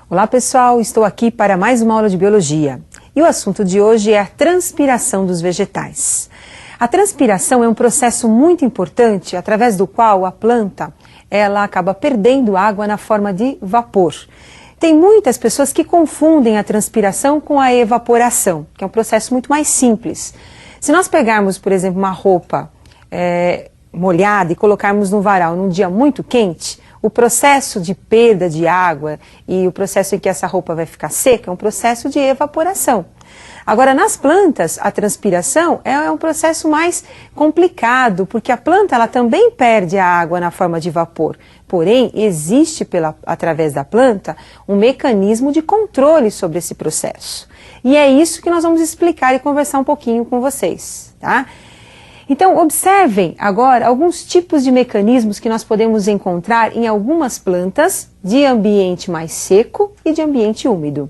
Olá pessoal, estou aqui para mais uma aula de Biologia. E o assunto de hoje é a transpiração dos vegetais. A transpiração é um processo muito importante através do qual a planta ela acaba perdendo água na forma de vapor. Tem muitas pessoas que confundem a transpiração com a evaporação, que é um processo muito mais simples. Se nós pegarmos, por exemplo, uma roupa molhada e colocarmos no varal num dia muito quente, o processo de perda de água e o processo em que essa roupa vai ficar seca é um processo de evaporação. Agora, nas plantas, a transpiração é um processo mais complicado, porque a planta ela também perde a água na forma de vapor. Porém, existe através da planta um mecanismo de controle sobre esse processo. E é isso que nós vamos explicar e conversar um pouquinho com vocês, tá? Então, observem agora alguns tipos de mecanismos que nós podemos encontrar em algumas plantas de ambiente mais seco e de ambiente úmido.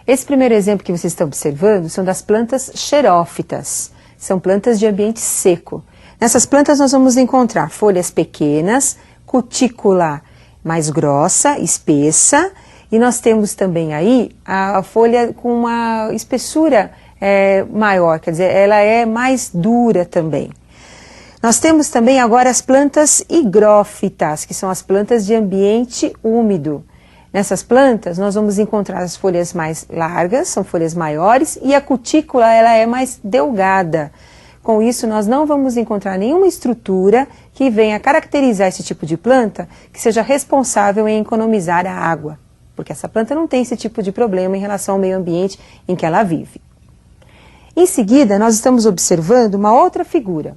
Esse primeiro exemplo que vocês estão observando são das plantas xerófitas. São plantas de ambiente seco. Nessas plantas nós vamos encontrar folhas pequenas, cutícula mais grossa, espessa, e nós temos também aí a folha com uma espessura maior, quer dizer, ela é mais dura também. Nós temos também agora as plantas higrófitas, que são as plantas de ambiente úmido. Nessas plantas nós vamos encontrar as folhas mais largas, são folhas maiores, e a cutícula ela é mais delgada. Com isso nós não vamos encontrar nenhuma estrutura que venha caracterizar esse tipo de planta que seja responsável em economizar a água, porque essa planta não tem esse tipo de problema em relação ao meio ambiente em que ela vive. Em seguida, nós estamos observando uma outra figura.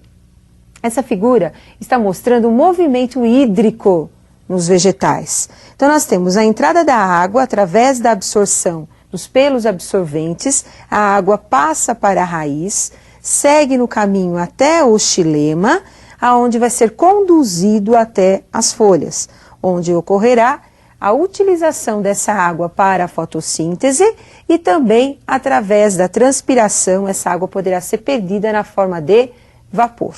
Essa figura está mostrando um movimento hídrico nos vegetais. Então, nós temos a entrada da água através da absorção dos pelos absorventes, a água passa para a raiz, segue no caminho até o xilema, aonde vai ser conduzido até as folhas, onde ocorrerá a utilização dessa água para a fotossíntese e também através da transpiração essa água poderá ser perdida na forma de vapor.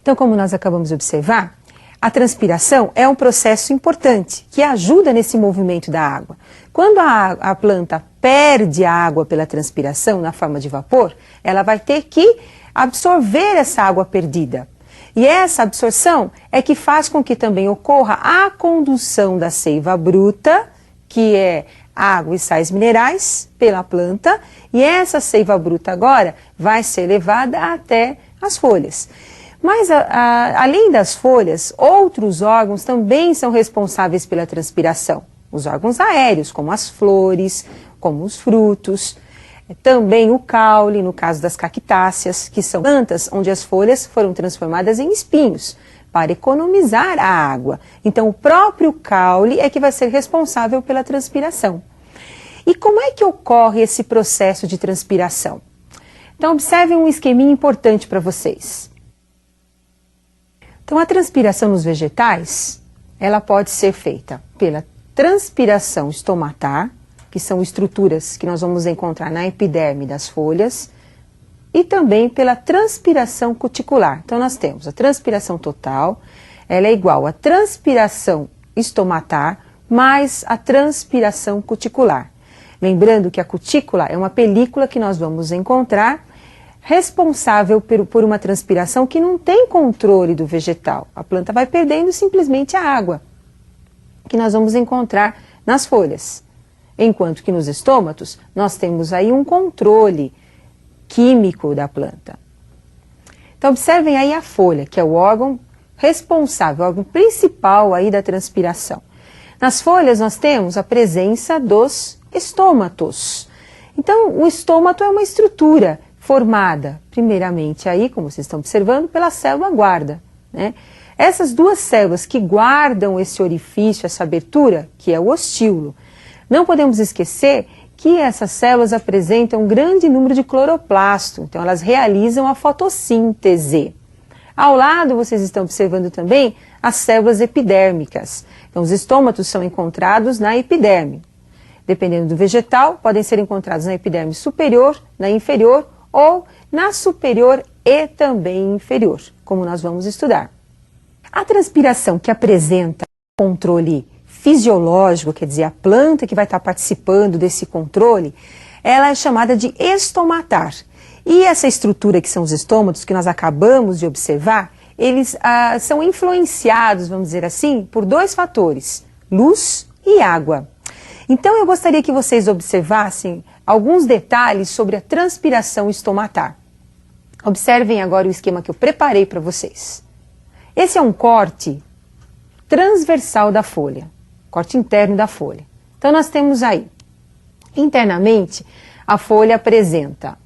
Então, como nós acabamos de observar, a transpiração é um processo importante que ajuda nesse movimento da água. Quando a planta perde a água pela transpiração na forma de vapor, ela vai ter que absorver essa água perdida. E essa absorção é que faz com que também ocorra a condução da seiva bruta, que é água e sais minerais, pela planta, e essa seiva bruta agora vai ser levada até as folhas. Mas, além das folhas, outros órgãos também são responsáveis pela transpiração. Os órgãos aéreos, como as flores, como os frutos. Também o caule, no caso das cactáceas, que são plantas onde as folhas foram transformadas em espinhos, para economizar a água. Então, o próprio caule é que vai ser responsável pela transpiração. E como é que ocorre esse processo de transpiração? Então, observem um esqueminha importante para vocês. Então, a transpiração nos vegetais, ela pode ser feita pela transpiração estomatar, que são estruturas que nós vamos encontrar na epiderme das folhas, e também pela transpiração cuticular. Então, nós temos a transpiração total, ela é igual à transpiração estomatar mais a transpiração cuticular. Lembrando que a cutícula é uma película que nós vamos encontrar responsável por uma transpiração que não tem controle do vegetal. A planta vai perdendo simplesmente a água, que nós vamos encontrar nas folhas. Enquanto que nos estômatos, nós temos aí um controle químico da planta. Então, observem aí a folha, que é o órgão responsável, o órgão principal aí da transpiração. Nas folhas, nós temos a presença dos estômatos. Então, o estômato é uma estrutura formada, primeiramente aí, como vocês estão observando, pela célula guarda, né? Essas duas células que guardam esse orifício, essa abertura, que é o ostíolo. Não podemos esquecer que essas células apresentam um grande número de cloroplasto, então elas realizam a fotossíntese. Ao lado vocês estão observando também as células epidérmicas. Então os estômatos são encontrados na epiderme. Dependendo do vegetal, podem ser encontrados na epiderme superior, na inferior ou na superior e também inferior, como nós vamos estudar. A transpiração que apresenta controle fisiológico, quer dizer, a planta que vai estar participando desse controle, ela é chamada de estomatar. E essa estrutura que são os estômatos, que nós acabamos de observar, eles são influenciados, vamos dizer assim, por dois fatores, luz e água. Então eu gostaria que vocês observassem alguns detalhes sobre a transpiração estomatar. Observem agora o esquema que eu preparei para vocês. Esse é um corte transversal da folha, corte interno da folha. Então nós temos aí, internamente, a folha apresenta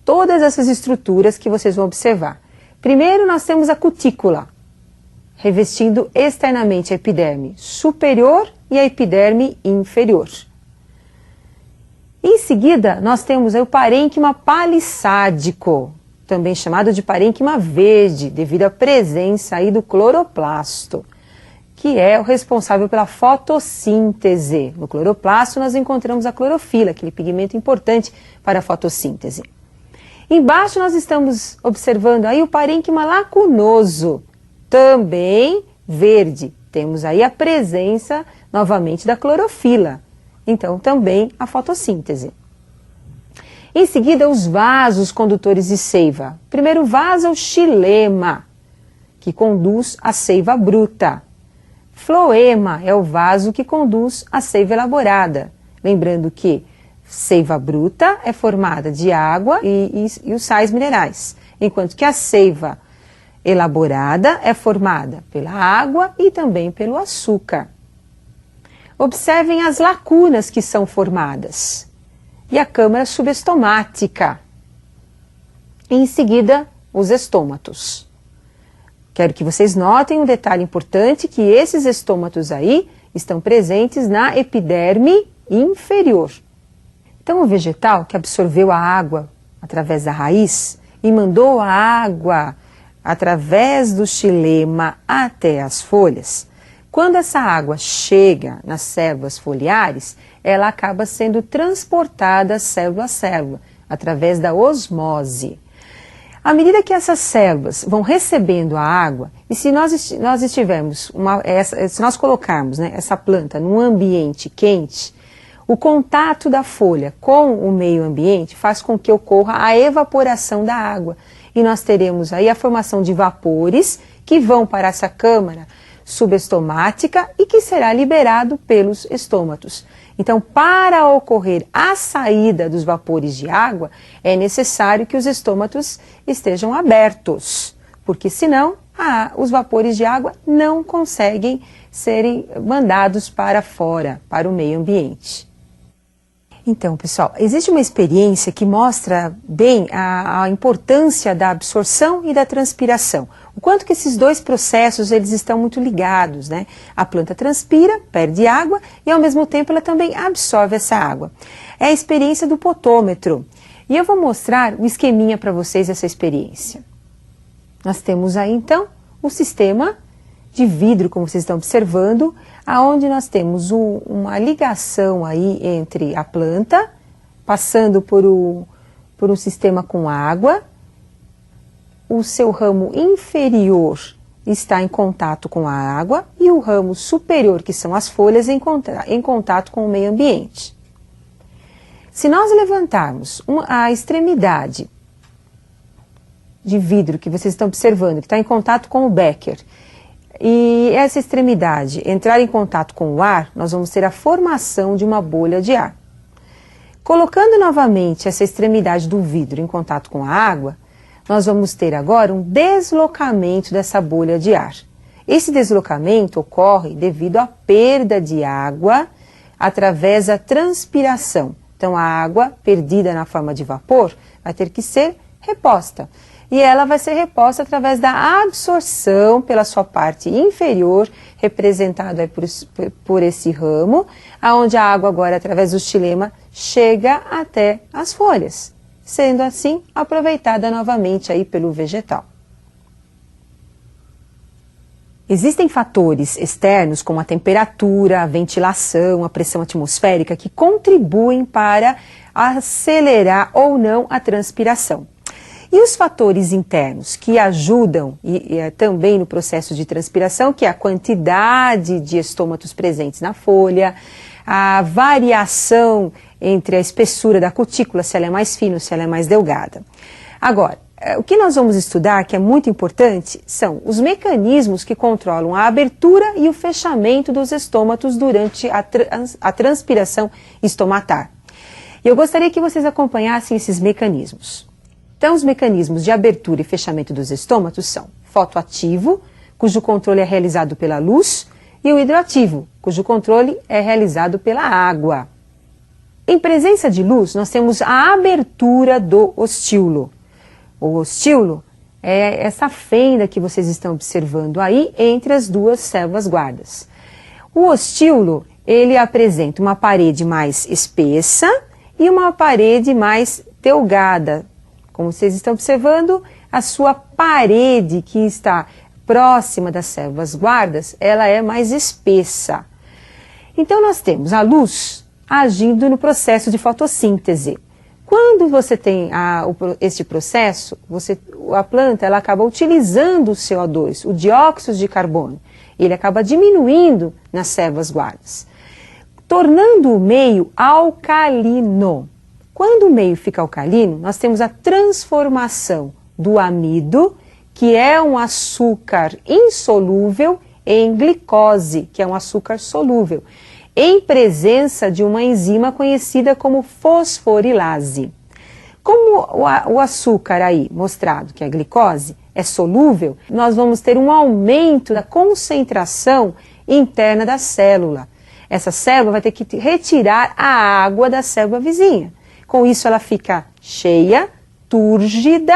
todas essas estruturas que vocês vão observar. Primeiro nós temos a cutícula, revestindo externamente a epiderme superior e a epiderme inferior. Em seguida, nós temos aí o parênquima palissádico, também chamado de parênquima verde, devido à presença aí do cloroplasto, que é o responsável pela fotossíntese. No cloroplasto nós encontramos a clorofila, aquele pigmento importante para a fotossíntese. Embaixo nós estamos observando aí o parênquima lacunoso, também verde. Temos aí a presença novamente da clorofila, então também a fotossíntese. Em seguida, os vasos condutores de seiva. Primeiro vaso é o xilema, que conduz a seiva bruta. Floema é o vaso que conduz a seiva elaborada. Lembrando que seiva bruta é formada de água e os sais minerais, enquanto que a seiva elaborada é formada pela água e também pelo açúcar. Observem as lacunas que são formadas e a câmara subestomática. Em seguida, os estômatos. Quero que vocês notem um detalhe importante, que esses estômatos aí estão presentes na epiderme inferior. Então, o vegetal que absorveu a água através da raiz e mandou a água através do xilema até as folhas, quando essa água chega nas células foliares, ela acaba sendo transportada célula a célula, através da osmose. À medida que essas células vão recebendo a água, e se se nós colocarmos, né, essa planta num ambiente quente, o contato da folha com o meio ambiente faz com que ocorra a evaporação da água. E nós teremos aí a formação de vapores que vão para essa câmara subestomática e que será liberado pelos estômatos. Então, para ocorrer a saída dos vapores de água, é necessário que os estômatos estejam abertos, porque senão os vapores de água não conseguem serem mandados para fora, para o meio ambiente. Então, pessoal, existe uma experiência que mostra bem a importância da absorção e da transpiração. O quanto que esses dois processos eles estão muito ligados, né? A planta transpira, perde água e ao mesmo tempo ela também absorve essa água. É a experiência do potômetro. E eu vou mostrar um esqueminha para vocês dessa experiência. Nós temos aí então o sistema de vidro, como vocês estão observando, aonde nós temos uma ligação aí entre a planta, passando por um sistema com água, o seu ramo inferior está em contato com a água e o ramo superior, que são as folhas, em contato com o meio ambiente. Se nós levantarmos a extremidade de vidro que vocês estão observando, que está em contato com o Becker, e essa extremidade entrar em contato com o ar, nós vamos ter a formação de uma bolha de ar. Colocando novamente essa extremidade do vidro em contato com a água, nós vamos ter agora um deslocamento dessa bolha de ar. Esse deslocamento ocorre devido à perda de água através da transpiração. Então, a água perdida na forma de vapor vai ter que ser reposta. E ela vai ser reposta através da absorção pela sua parte inferior, representada por esse ramo, aonde a água agora, através do xilema, chega até as folhas, sendo assim aproveitada novamente aí pelo vegetal. Existem fatores externos, como a temperatura, a ventilação, a pressão atmosférica, que contribuem para acelerar ou não a transpiração. E os fatores internos que ajudam também no processo de transpiração, que é a quantidade de estômatos presentes na folha, a variação entre a espessura da cutícula, se ela é mais fina ou se ela é mais delgada. Agora, o que nós vamos estudar, que é muito importante, são os mecanismos que controlam a abertura e o fechamento dos estômatos durante a transpiração estomatar. E eu gostaria que vocês acompanhassem esses mecanismos. Então, os mecanismos de abertura e fechamento dos estômatos são fotoativo, cujo controle é realizado pela luz, e o hidroativo, cujo controle é realizado pela água. Em presença de luz, nós temos a abertura do ostíolo. O ostíolo é essa fenda que vocês estão observando aí entre as duas células guardas. O ostíolo, ele apresenta uma parede mais espessa e uma parede mais delgada. Como vocês estão observando, a sua parede que está próxima das células guardas, ela é mais espessa. Então nós temos a luz agindo no processo de fotossíntese. Quando você tem este processo, a planta ela acaba utilizando o CO2, o dióxido de carbono. Ele acaba diminuindo nas células guardas, tornando o meio alcalino. Quando o meio fica alcalino, nós temos a transformação do amido, que é um açúcar insolúvel, em glicose, que é um açúcar solúvel, em presença de uma enzima conhecida como fosforilase. Como o açúcar aí mostrado, que é a glicose, é solúvel, nós vamos ter um aumento da concentração interna da célula. Essa célula vai ter que retirar a água da célula vizinha. Com isso ela fica cheia, túrgida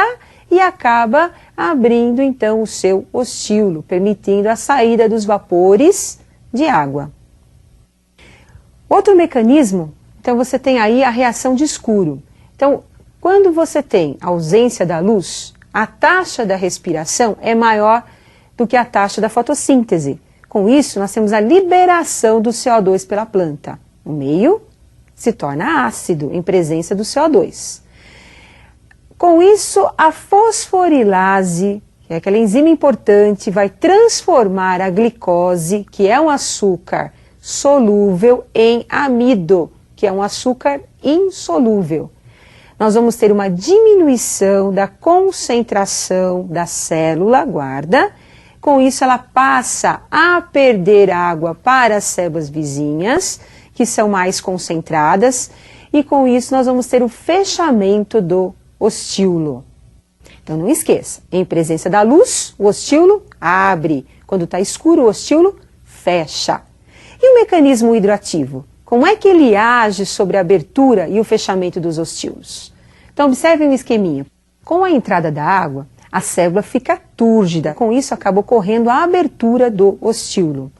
e acaba abrindo então o seu ostíolo, permitindo a saída dos vapores de água. Outro mecanismo, então você tem aí a reação de escuro. Então, quando você tem ausência da luz, a taxa da respiração é maior do que a taxa da fotossíntese. Com isso, nós temos a liberação do CO2 pela planta. O meio se torna ácido em presença do CO2. Com isso, a fosforilase, que é aquela enzima importante, vai transformar a glicose, que é um açúcar solúvel, em amido, que é um açúcar insolúvel. Nós vamos ter uma diminuição da concentração da célula guarda. Com isso, ela passa a perder água para as células vizinhas, que são mais concentradas, e com isso nós vamos ter o fechamento do ostíolo. Então não esqueça, em presença da luz, o ostíolo abre. Quando está escuro, o ostíolo fecha. E o mecanismo hidroativo? Como é que ele age sobre a abertura e o fechamento dos ostíolos? Então observem o esqueminha. Com a entrada da água, a célula fica túrgida. Com isso acaba ocorrendo a abertura do ostíolo.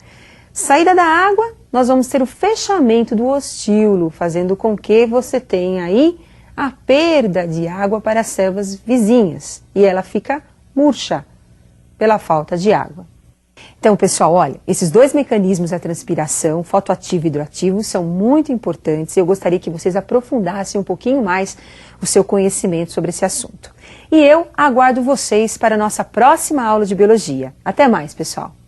Saída da água, nós vamos ter o fechamento do ostíolo, fazendo com que você tenha aí a perda de água para as células vizinhas. E ela fica murcha pela falta de água. Então, pessoal, olha, esses dois mecanismos da transpiração, fotoativo e hidroativo, são muito importantes e eu gostaria que vocês aprofundassem um pouquinho mais o seu conhecimento sobre esse assunto. E eu aguardo vocês para a nossa próxima aula de biologia. Até mais, pessoal!